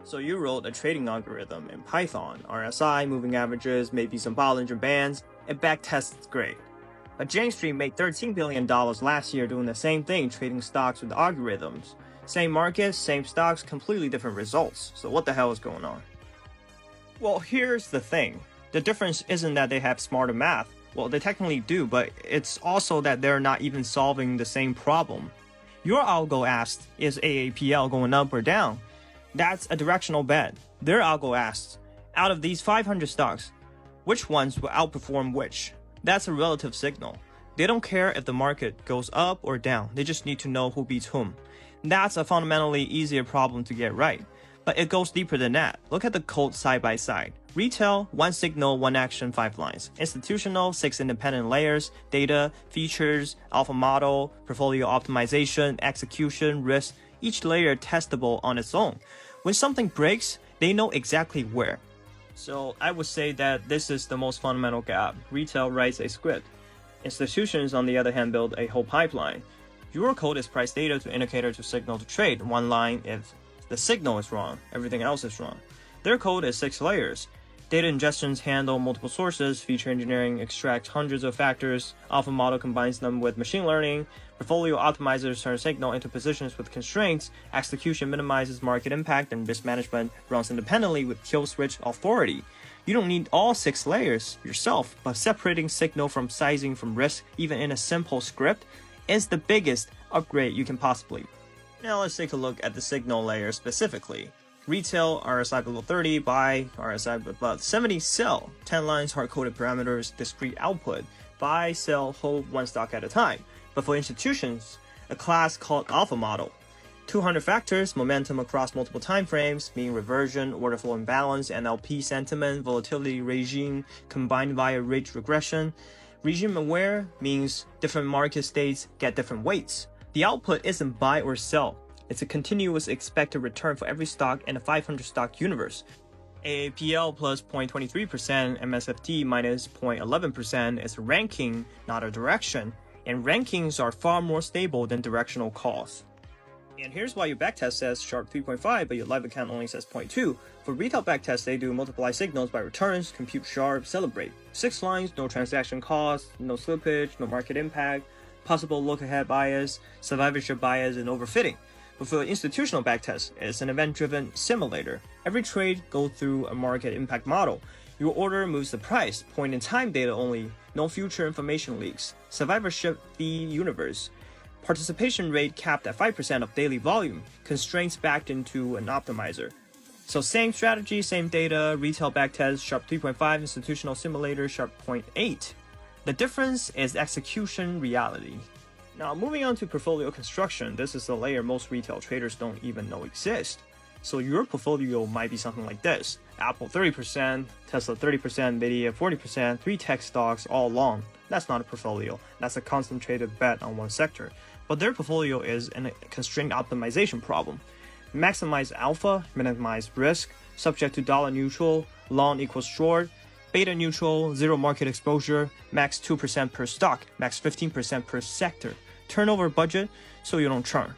So you wrote a trading algorithm in Python, RSI, moving averages, maybe some Bollinger Bands, it backtests great. But Jane Street made $13 billion last year doing the same thing, trading stocks with algorithms. Same markets, same stocks, completely different results. So what the hell is going on? Well, here's the thing. The difference isn't that they have smarter math. Well, they technically do, but it's also that they're not even solving the same problem. Your algo asked, is AAPL going up or down? That's a directional bet. Their algo asks, out of these 500 stocks, which ones will outperform which? That's a relative signal. They don't care if the market goes up or down. They just need to know who beats whom. That's a fundamentally easier problem to get right. But it goes deeper than that. Look at the code side by side. Retail, 1 signal, 1 action, 5 lines. Institutional, 6 independent layers, data, features, alpha model, portfolio optimization, execution, risk, each layer testable on its own. When something breaks, they know exactly where. So I would say that this is the most fundamental gap. Retail writes a script. Institutions, on the other hand, build a whole pipeline. Your code is price data to indicator to signal to trade. 1 line if the signal is wrong, everything else is wrong. Their code is 6 layers. Data ingestions handle multiple sources, feature engineering extracts hundreds of factors, alpha model combines them with machine learning, portfolio optimizers turn signal into positions with constraints, execution minimizes market impact, and risk management runs independently with kill switch authority. You don't need all 6 layers yourself, but separating signal from sizing from risk, even in a simple script, is the biggest upgrade you can possibly. Now let's take a look at the signal layer specifically. Retail, RSI below 30, buy, RSI above 70, sell. 10 lines, hard-coded parameters, discrete output. Buy, sell, hold 1 stock at a time. But for institutions, a class called alpha model. 200 factors, momentum across multiple time frames, mean reversion, order flow imbalance, NLP sentiment, volatility regime, combined via rate regression. Regime aware means different market states get different weights. The output isn't buy or sell. It's a continuous expected return for every stock in a 500 stock universe. AAPL plus 0.23%, MSFT minus 0.11% is a ranking, not a direction, and rankings are far more stable than directional calls. And here's why your backtest says sharp 3.5, but your live account only says 0.2. For retail backtest, they do multiply signals by returns, compute sharp, celebrate. 6 lines, no transaction cost, no slippage, no market impact, possible look-ahead bias, survivorship bias, and overfitting. But for institutional backtest, it's an event-driven simulator. Every trade goes through a market impact model. Your order moves the price, point-in-time data only, no future information leaks. Survivorship fee universe. Participation rate capped at 5% of daily volume, constraints backed into an optimizer. So same strategy, same data, retail backtest, sharp 3.5, institutional simulator, sharp 0.8. The difference is execution reality. Now moving on to portfolio construction, this is the layer most retail traders don't even know exists. So your portfolio might be something like this. Apple 30%, Tesla 30%, Nvidia 40%, 3 tech stocks all long. That's not a portfolio, that's a concentrated bet on one sector. But their portfolio is a constrained optimization problem. Maximize alpha, minimize risk, subject to dollar neutral, long equals short, beta neutral, zero market exposure, max 2% per stock, max 15% per sector, turnover budget so you don't churn.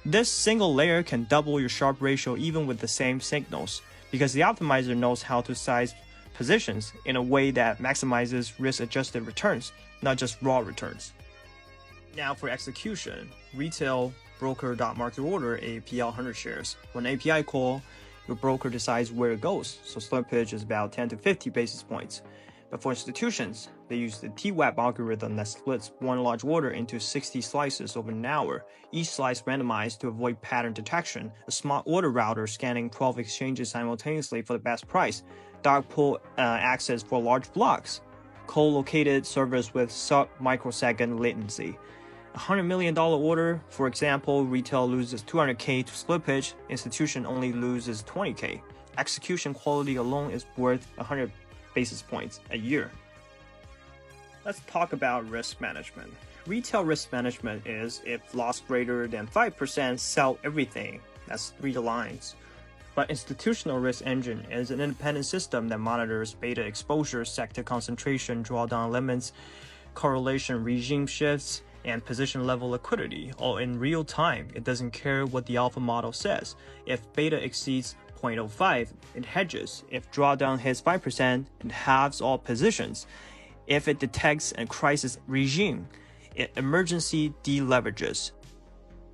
This single layer can double your Sharpe ratio even with the same signals, because the optimizer knows how to size positions in a way that maximizes risk-adjusted returns, not just raw returns. Now for execution, retail broker.market order APL 100 shares. When API call, your broker decides where it goes, so slippage is about 10 to 50 basis points. But for institutions, they use the TWAP algorithm that splits one large order into 60 slices over an hour, each slice randomized to avoid pattern detection, a smart order router scanning 12 exchanges simultaneously for the best price, dark pool access for large blocks, co-located servers with sub-microsecond latency. A $100 million order, for example, retail loses 200K to slippage, institution only loses 20K. Execution quality alone is worth 100 basis points a year. Let's talk about risk management. Retail risk management is if loss greater than 5%, sell everything. That's 3 lines. But institutional risk engine is an independent system that monitors beta exposure, sector concentration, drawdown limits, correlation regime shifts, and position level liquidity, all in real time. It doesn't care what the alpha model says. If beta exceeds 0.05, it hedges. If drawdown hits 5%, it halves all positions. If it detects a crisis regime, it emergency deleverages.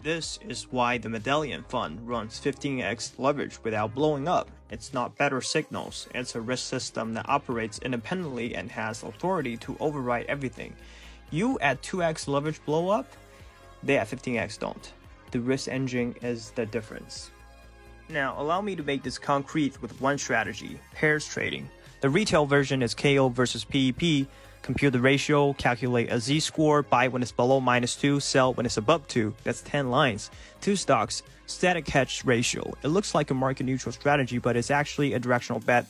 This is why the Medallion Fund runs 15x leverage without blowing up. It's not better signals, it's a risk system that operates independently and has authority to override everything. You at 2x leverage blow up, they at 15x don't. The risk engine is the difference. Now, allow me to make this concrete with one strategy, pairs trading. The retail version is KO versus PEP. Compute the ratio, calculate a z-score, buy when it's below -2, sell when it's above 2. That's 10 lines. 2 stocks, static hedge ratio. It looks like a market neutral strategy, but it's actually a directional bet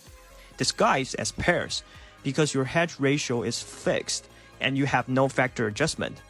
disguised as pairs because your hedge ratio is fixed and you have no factor adjustment.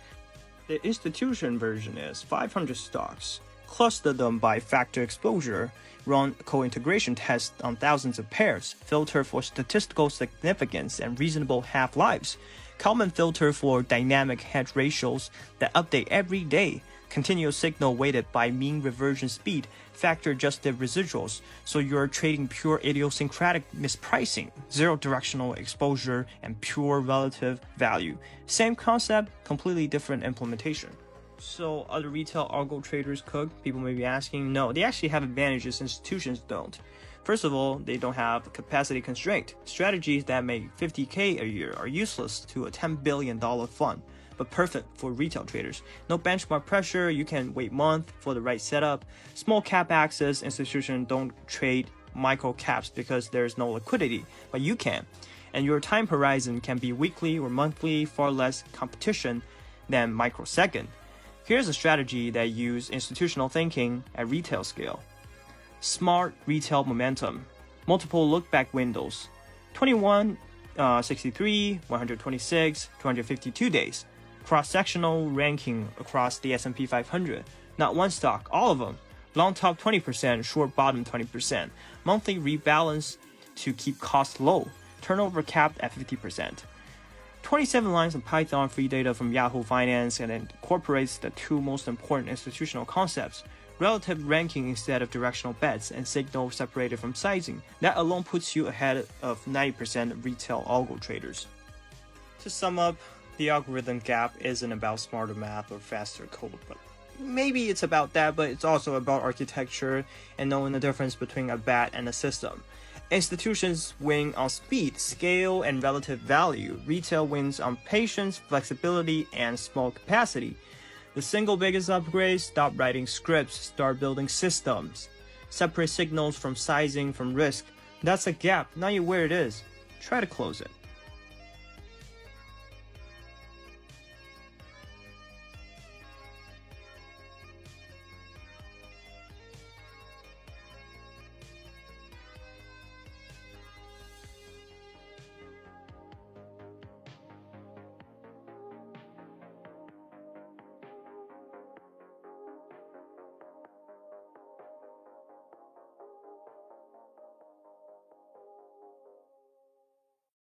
The institution version is 500 stocks. Cluster them by factor exposure, run co-integration tests on thousands of pairs, filter for statistical significance and reasonable half-lives, Kalman filter for dynamic hedge ratios that update every day, continuous signal weighted by mean reversion speed, factor-adjusted residuals, so you're trading pure idiosyncratic mispricing, zero directional exposure, and pure relative value. Same concept, completely different implementation. So other retail algo traders cook? People may be asking. No, they actually have advantages institutions don't. First of all, they don't have capacity constraint. Strategies that make 50K a year are useless to a $10 billion fund, but perfect for retail traders. No benchmark pressure, you can wait months for the right setup. Small cap access, institutions don't trade micro caps because there's no liquidity, but you can. And your time horizon can be weekly or monthly, far less competition than microsecond. Here's a strategy that uses institutional thinking at retail scale. Smart retail momentum. Multiple look-back windows. 21, 63, 126, 252 days. Cross-sectional ranking across the S&P 500. Not one stock, all of them. Long top 20%, short bottom 20%. Monthly rebalance to keep costs low. Turnover capped at 50%. 27 lines of Python free data from Yahoo Finance and incorporates the two most important institutional concepts, relative ranking instead of directional bets and signal separated from sizing. That alone puts you ahead of 90% of retail algo traders. To sum up, the algorithm gap isn't about smarter math or faster code, but maybe it's about that, but it's also about architecture and knowing the difference between a bet and a system. Institutions win on speed, scale, and relative value. Retail wins on patience, flexibility, and small capacity. The single biggest upgrade: stop writing scripts, start building systems. Separate signals from sizing, from risk. That's a gap. Now you're where it is. Try to close it.